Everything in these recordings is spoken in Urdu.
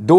2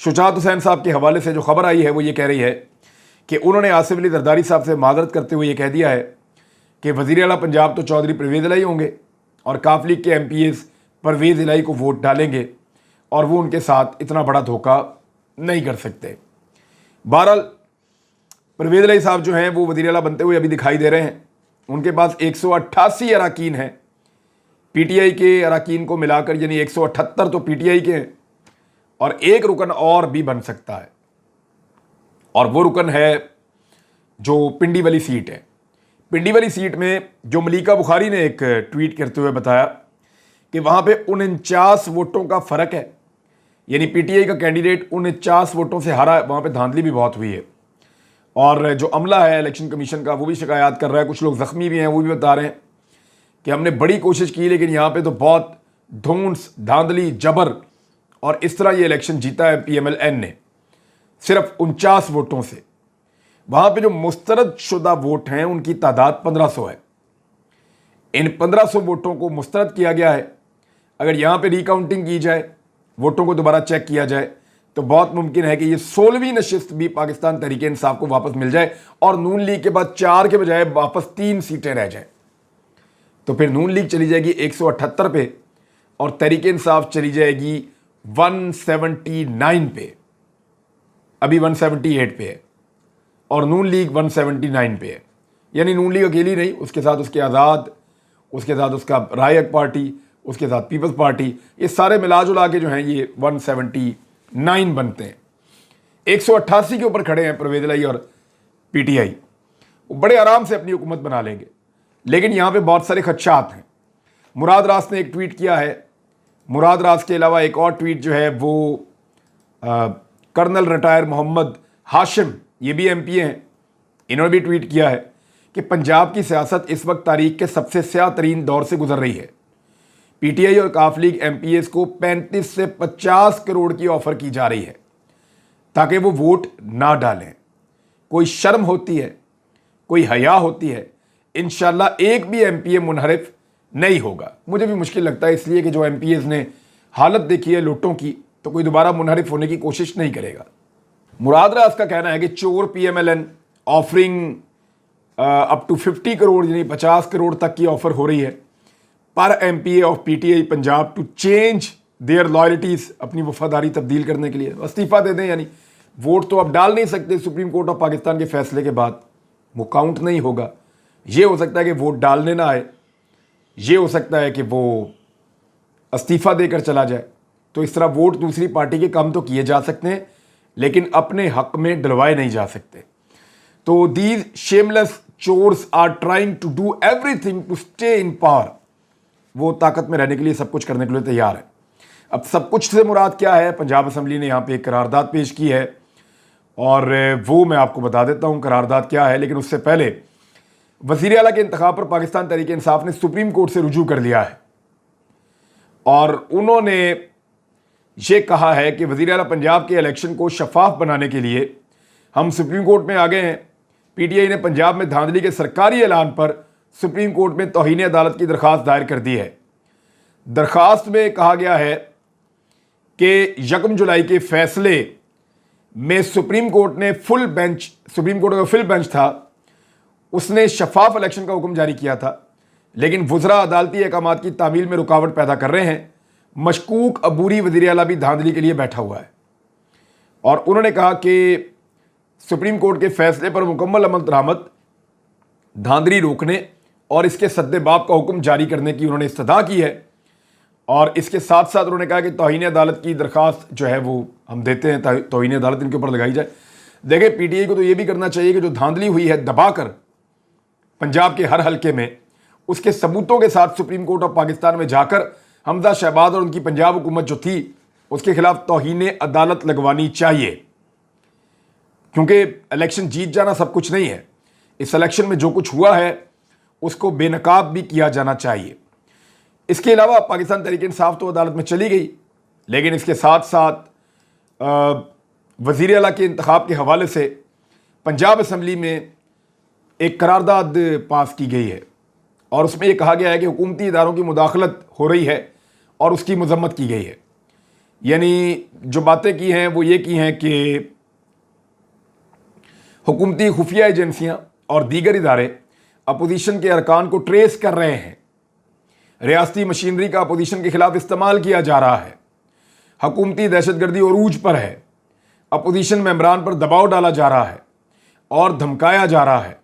شجاعت حسین صاحب کے حوالے سے جو خبر آئی ہے وہ یہ کہہ رہی ہے کہ انہوں نے آصف علی زرداری صاحب سے معذرت کرتے ہوئے یہ کہہ دیا ہے کہ وزیر اعلیٰ پنجاب تو چودھری پرویز الہی ہوں گے اور کاف لیگ کے MPs پرویز الہی کو ووٹ ڈالیں گے اور وہ ان کے ساتھ اتنا بڑا دھوکہ نہیں کر سکتے۔ بہرحال پرویز الہی صاحب جو ہیں وہ وزیر اعلیٰ بنتے ہوئے ابھی دکھائی دے رہے ہیں۔ ان کے پاس 188 اراکین ہیں پی ٹی آئی کے اراکین کو ملا کر، یعنی 178 تو پی ٹی آئی کے ہیں اور ایک رکن اور بھی بن سکتا ہے، اور وہ رکن ہے جو پنڈی والی سیٹ ہے۔ پنڈی والی سیٹ میں جو ملیکہ بخاری نے ایک ٹویٹ کرتے ہوئے بتایا کہ وہاں پہ 49 ووٹوں کا فرق ہے، یعنی پی ٹی آئی کا کینڈیڈیٹ 49 ووٹوں سے ہارا ہے۔ وہاں پہ دھاندلی بھی بہت ہوئی ہے، اور جو عملہ ہے الیکشن کمیشن کا وہ بھی شکایات کر رہا ہے، کچھ لوگ زخمی بھی ہیں، وہ بھی بتا رہے ہیں کہ ہم نے بڑی کوشش کی لیکن یہاں پہ تو بہت دھونس، دھاندلی، جبر، اور اس طرح یہ الیکشن جیتا ہے PMLN نے صرف 49 ووٹوں سے۔ وہاں پہ جو مسترد شدہ ووٹ ہیں ان کی تعداد 1500 ہے۔ ان 1500 ووٹوں کو مسترد کیا گیا ہے۔ اگر یہاں پہ ری کاؤنٹنگ کی جائے، ووٹوں کو دوبارہ چیک کیا جائے، تو بہت ممکن ہے کہ یہ 16ویں نشست بھی پاکستان تحریک انصاف کو واپس مل جائے اور نون لیگ کے بعد 4 کے بجائے واپس 3 سیٹیں رہ جائیں۔ تو پھر نون لیگ چلی جائے گی 178 پہ اور تحریک انصاف چلی جائے گی 179 پہ، ابھی 178 پہ ہے، اور نون لیگ 179 پہ ہے۔ یعنی نون لیگ اکیلی نہیں، اس کے ساتھ اس کے آزاد، اس کے ساتھ اس کا رائے حق پارٹی، اس کے ساتھ پیپلز پارٹی، یہ سارے ملا جلا کے جو ہیں یہ 179 بنتے ہیں۔ 188 کے اوپر کھڑے ہیں پرویز الہی اور پی ٹی آئی، وہ بڑے آرام سے اپنی حکومت بنا لیں گے، لیکن یہاں پہ بہت سارے خدشات ہیں۔ مراد راس نے ایک ٹویٹ کیا ہے۔ مراد راس کے علاوہ ایک اور ٹویٹ جو ہے وہ کرنل ریٹائر محمد ہاشم، یہ بھی MP ہیں، انہوں نے بھی ٹویٹ کیا ہے کہ پنجاب کی سیاست اس وقت تاریخ کے سب سے سیاہ ترین دور سے گزر رہی ہے۔ پی ٹی آئی اور کاف لیگ MPs کو 35 سے 50 کروڑ کی آفر کی جا رہی ہے تاکہ وہ ووٹ نہ ڈالیں۔ کوئی شرم ہوتی ہے، کوئی حیا ہوتی ہے؟ انشاءاللہ ایک بھی MPA منحرف نہیں ہوگا۔ مجھے بھی مشکل لگتا ہے اس لیے کہ جو MPs نے حالت دیکھی ہے لوٹوں کی، تو کوئی دوبارہ منحرف ہونے کی کوشش نہیں کرے گا۔ مراد راس کا کہنا ہے کہ چور PMLN offering up to 50 crore, یعنی 50 کروڑ تک کی آفر ہو رہی ہے پر MPA of PTI Punjab to change their loyalties, اپنی وفاداری تبدیل کرنے کے لیے استعفیٰ دے دیں۔ یعنی ووٹ تو اب ڈال نہیں سکتے سپریم کورٹ آف پاکستان کے فیصلے کے بعد، وہ کاؤنٹ نہیں ہوگا۔ یہ ہو سکتا ہے کہ ووٹ ڈالنے نہ آئے، یہ ہو سکتا ہے کہ وہ استعفیٰ دے کر چلا جائے۔ تو اس طرح ووٹ دوسری پارٹی کے کم تو کیے جا سکتے ہیں لیکن اپنے حق میں ڈلوائے نہیں جا سکتے۔ تو دیز شیملیس چورس are trying to do everything to stay in power, وہ طاقت میں رہنے کے لیے سب کچھ کرنے کے لیے تیار ہے۔ اب سب کچھ سے مراد کیا ہے؟ پنجاب اسمبلی نے یہاں پہ ایک قرارداد پیش کی ہے اور وہ میں آپ کو بتا دیتا ہوں قرارداد کیا ہے، لیکن اس سے پہلے وزیر اعلیٰ کے انتخاب پر پاکستان تحریک انصاف نے سپریم کورٹ سے رجوع کر لیا ہے اور انہوں نے یہ کہا ہے کہ وزیر اعلیٰ پنجاب کے الیکشن کو شفاف بنانے کے لیے ہم سپریم کورٹ میں آگے ہیں۔ پی ٹی آئی نے پنجاب میں دھاندلی کے سرکاری اعلان پر سپریم کورٹ میں توہین عدالت کی درخواست دائر کر دی ہے۔ درخواست میں کہا گیا ہے کہ 1 جولائی کے فیصلے میں سپریم کورٹ کا فل بینچ تھا، اس نے شفاف الیکشن کا حکم جاری کیا تھا، لیکن وزراء عدالتی احکامات کی تعمیل میں رکاوٹ پیدا کر رہے ہیں۔ مشکوک عبوری وزیر اعلیٰ بھی دھاندلی کے لیے بیٹھا ہوا ہے، اور انہوں نے کہا کہ سپریم کورٹ کے فیصلے پر مکمل عمل درآمد، دھاندلی روکنے اور اس کے سد باب کا حکم جاری کرنے کی انہوں نے استدعا کی ہے، اور اس کے ساتھ ساتھ انہوں نے کہا کہ توہین عدالت کی درخواست جو ہے وہ ہم دیتے ہیں، توہین عدالت ان کے اوپر لگائی جائے۔ دیکھیں پی ٹی آئی کو تو یہ بھی کرنا چاہیے کہ جو دھاندلی ہوئی ہے دبا کر پنجاب کے ہر حلقے میں، اس کے ثبوتوں کے ساتھ سپریم کورٹ آف پاکستان میں جا کر حمزہ شہباز اور ان کی پنجاب حکومت جو تھی اس کے خلاف توہین عدالت لگوانی چاہیے، کیونکہ الیکشن جیت جانا سب کچھ نہیں ہے۔ اس الیکشن میں جو کچھ ہوا ہے اس کو بے نقاب بھی کیا جانا چاہیے۔ اس کے علاوہ پاکستان تحریک انصاف تو عدالت میں چلی گئی، لیکن اس کے ساتھ ساتھ وزیر اعلیٰ کے انتخاب کے حوالے سے پنجاب اسمبلی میں ایک قرارداد پاس کی گئی ہے اور اس میں یہ کہا گیا ہے کہ حکومتی اداروں کی مداخلت ہو رہی ہے اور اس کی مذمت کی گئی ہے۔ یعنی جو باتیں کی ہیں وہ یہ کی ہیں کہ حکومتی خفیہ ایجنسیاں اور دیگر ادارے اپوزیشن کے ارکان کو ٹریس کر رہے ہیں، ریاستی مشینری کا اپوزیشن کے خلاف استعمال کیا جا رہا ہے، حکومتی دہشت گردی عروج پر ہے، اپوزیشن ممبران پر دباؤ ڈالا جا رہا ہے اور دھمکایا جا رہا ہے،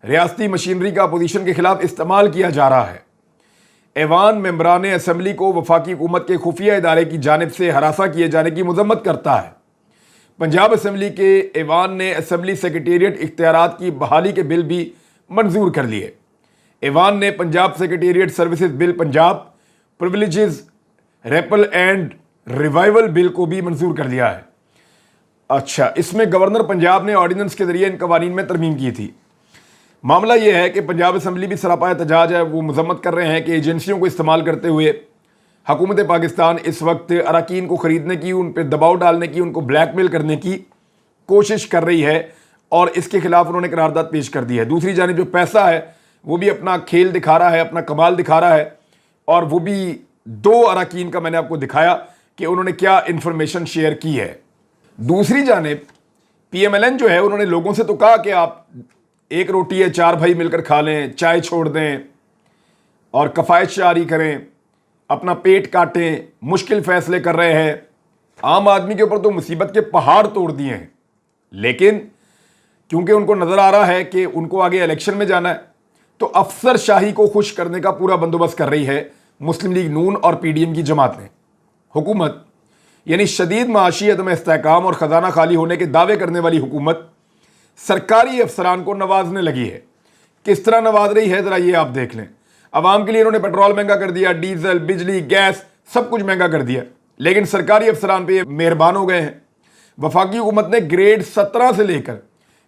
ریاستی مشینری کا اپوزیشن کے خلاف استعمال کیا جا رہا ہے، ایوان ممبران اسمبلی کو وفاقی حکومت کے خفیہ ادارے کی جانب سے ہراساں کیے جانے کی مذمت کرتا ہے۔ پنجاب اسمبلی کے ایوان نے اسمبلی سیکریٹریٹ اختیارات کی بحالی کے بل بھی منظور کر لیے۔ ایوان نے Punjab secretariat services bill Punjab, privileges repeal and revival bill کو بھی منظور کر دیا ہے۔ اچھا، اس میں گورنر پنجاب نے آرڈیننس کے ذریعے ان قوانین میں ترمیم کی تھی۔ معاملہ یہ ہے کہ پنجاب اسمبلی بھی سراپا احتجاج ہے، وہ مذمت کر رہے ہیں کہ ایجنسیوں کو استعمال کرتے ہوئے حکومت پاکستان اس وقت اراکین کو خریدنے کی، ان پہ دباؤ ڈالنے کی، ان کو بلیک میل کرنے کی کوشش کر رہی ہے، اور اس کے خلاف انہوں نے قرارداد پیش کر دی ہے۔ دوسری جانب جو پیسہ ہے وہ بھی اپنا کھیل دکھا رہا ہے، اپنا کمال دکھا رہا ہے، اور وہ بھی دو اراکین کا میں نے آپ کو دکھایا کہ انہوں نے کیا انفارمیشن شیئر کی ہے۔ دوسری جانب پی ایم ایل این جو ہے، انہوں نے لوگوں سے تو کہا کہ آپ ایک روٹی ہے، چار بھائی مل کر کھا لیں، چائے چھوڑ دیں اور کفایت جاری کریں، اپنا پیٹ کاٹیں، مشکل فیصلے کر رہے ہیں، عام آدمی کے اوپر تو مصیبت کے پہاڑ توڑ دیے ہیں، لیکن کیونکہ ان کو نظر آ رہا ہے کہ ان کو آگے الیکشن میں جانا ہے، تو افسر شاہی کو خوش کرنے کا پورا بندوبست کر رہی ہے مسلم لیگ نون اور پی ڈی ایم کی جماعتیں۔ حکومت یعنی شدید معاشی عدم استحکام اور خزانہ خالی ہونے کے دعوے کرنے والی حکومت سرکاری افسران کو نوازنے لگی ہے۔ کس طرح نواز رہی ہے ذرا یہ آپ دیکھ لیں۔ عوام کے لیے انہوں نے پیٹرول مہنگا کر دیا، ڈیزل، بجلی، گیس سب کچھ مہنگا کر دیا، لیکن سرکاری افسران پہ یہ مہربان ہو گئے ہیں۔ وفاقی حکومت نے گریڈ 17 سے لے کر،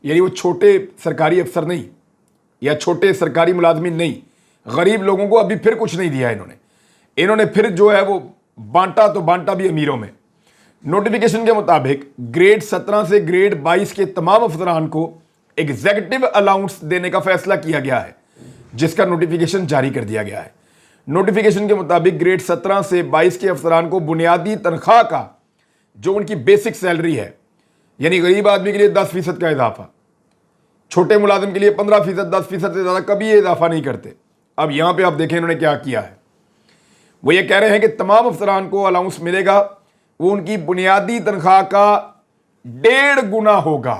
یعنی وہ چھوٹے سرکاری افسر نہیں یا چھوٹے سرکاری ملازمین نہیں، غریب لوگوں کو ابھی پھر کچھ نہیں دیا انہوں نے پھر جو ہے وہ بانٹا تو بانٹا بھی امیروں میں۔ نوٹیفیکیشن کے مطابق گریڈ 17 سے گریڈ 22 کے تمام افسران کو ایگزیکٹو الاؤنس دینے کا فیصلہ کیا گیا ہے، جس کا نوٹیفیکیشن جاری کر دیا گیا ہے۔ نوٹیفیکیشن کے مطابق گریڈ 17 سے 22 کے افسران کو بنیادی تنخواہ کا جو ان کی بیسک سیلری ہے، یعنی غریب آدمی کے لیے 10% کا اضافہ، چھوٹے ملازم کے لیے 15%، 10% سے زیادہ کبھی یہ اضافہ نہیں کرتے۔ اب یہاں پہ آپ دیکھیں انہوں نے کیا کیا ہے، وہ یہ کہہ رہے ہیں کہ تمام افسران کو الاؤنس ملے گا، وہ ان کی بنیادی تنخواہ کا 1.5 گنا ہوگا،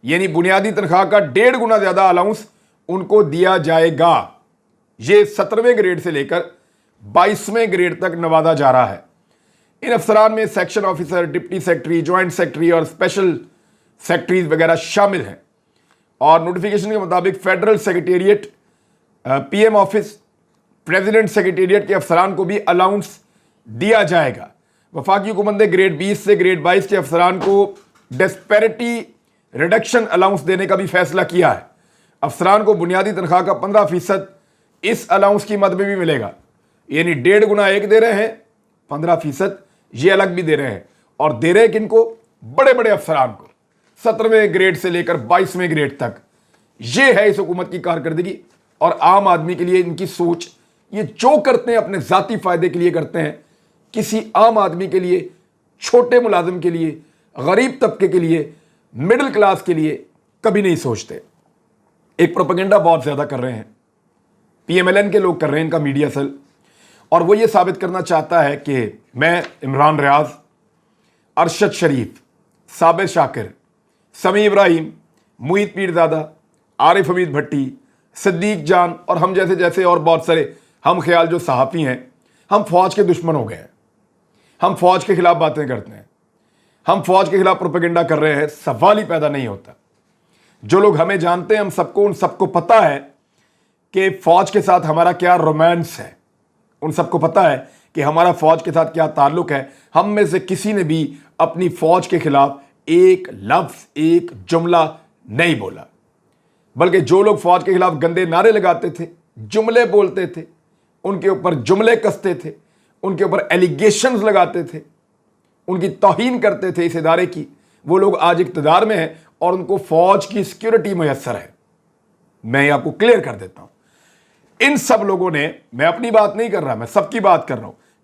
یعنی بنیادی تنخواہ کا 1.5 گنا زیادہ الاؤنس ان کو دیا جائے گا۔ یہ 17ویں گریڈ سے لے کر 22ویں گریڈ تک نوازا جا رہا ہے۔ ان افسران میں section officer, deputy secretary, joint secretary اور اسپیشل سیکٹریز وغیرہ شامل ہیں، اور نوٹیفیکیشن کے مطابق federal secretariat, P M office, president secretariat کے افسران کو بھی الاؤنس دیا جائے گا۔ وفاقی حکومت نے گریڈ 20 سے گریڈ 22 کے افسران کو ڈسپیرٹی ریڈکشن الاؤنس دینے کا بھی فیصلہ کیا ہے۔ افسران کو بنیادی تنخواہ کا 15% اس الاؤنس کی مد میں بھی ملے گا، یعنی 1.5 گنا ایک دے رہے ہیں، 15% یہ الگ بھی دے رہے ہیں، اور دے رہے کن کو؟ بڑے بڑے افسران کو، 17ویں گریڈ سے لے کر 22ویں گریڈ تک۔ یہ ہے اس حکومت کی کارکردگی، اور عام آدمی کے لیے ان کی سوچ، یہ جو کرتے ہیں اپنے ذاتی فائدے کے لیے کرتے ہیں، کسی عام آدمی کے لیے، چھوٹے ملازم کے لیے، غریب طبقے کے لیے، مڈل کلاس کے لیے کبھی نہیں سوچتے۔ ایک پروپیگنڈا بہت زیادہ کر رہے ہیں، پی ایم ایل این کے لوگ کر رہے ہیں، ان کا میڈیا سیل، اور وہ یہ ثابت کرنا چاہتا ہے کہ میں عمران ریاض، ارشد شریف، صابر شاکر، سمیع ابراہیم، محیط پیرزادہ، عارف حمید بھٹی، صدیق جان اور ہم جیسے اور بہت سارے ہم خیال جو صحافی ہیں، ہم فوج کے دشمن ہو گئے ہیں، ہم فوج کے خلاف باتیں کرتے ہیں، ہم فوج کے خلاف پروپیگنڈا کر رہے ہیں، سوال ہی پیدا نہیں ہوتا۔ جو لوگ ہمیں جانتے ہیں، ہم سب کو، ان سب کو پتہ ہے کہ فوج کے ساتھ ہمارا کیا رومانس ہے، ان سب کو پتہ ہے کہ ہمارا فوج کے ساتھ کیا تعلق ہے۔ ہم میں سے کسی نے بھی اپنی فوج کے خلاف ایک لفظ، ایک جملہ نہیں بولا، بلکہ جو لوگ فوج کے خلاف گندے نعرے لگاتے تھے، جملے بولتے تھے، ان کے اوپر جملے کستے تھے، ان کے اوپر ایلیگیشنز لگاتے تھے، ان کی توہین کرتے تھے اس ادارے کی، وہ لوگ آج اقتدار میں ہیں اور ان کو فوج کی سیکیورٹی میسر ہے۔ میں یہ آپ کو کلیئر کر دیتا ہوں، ان سب لوگوں نے، میں اپنی بات نہیں کر رہا، میں سب کی بات کر رہا ہوں،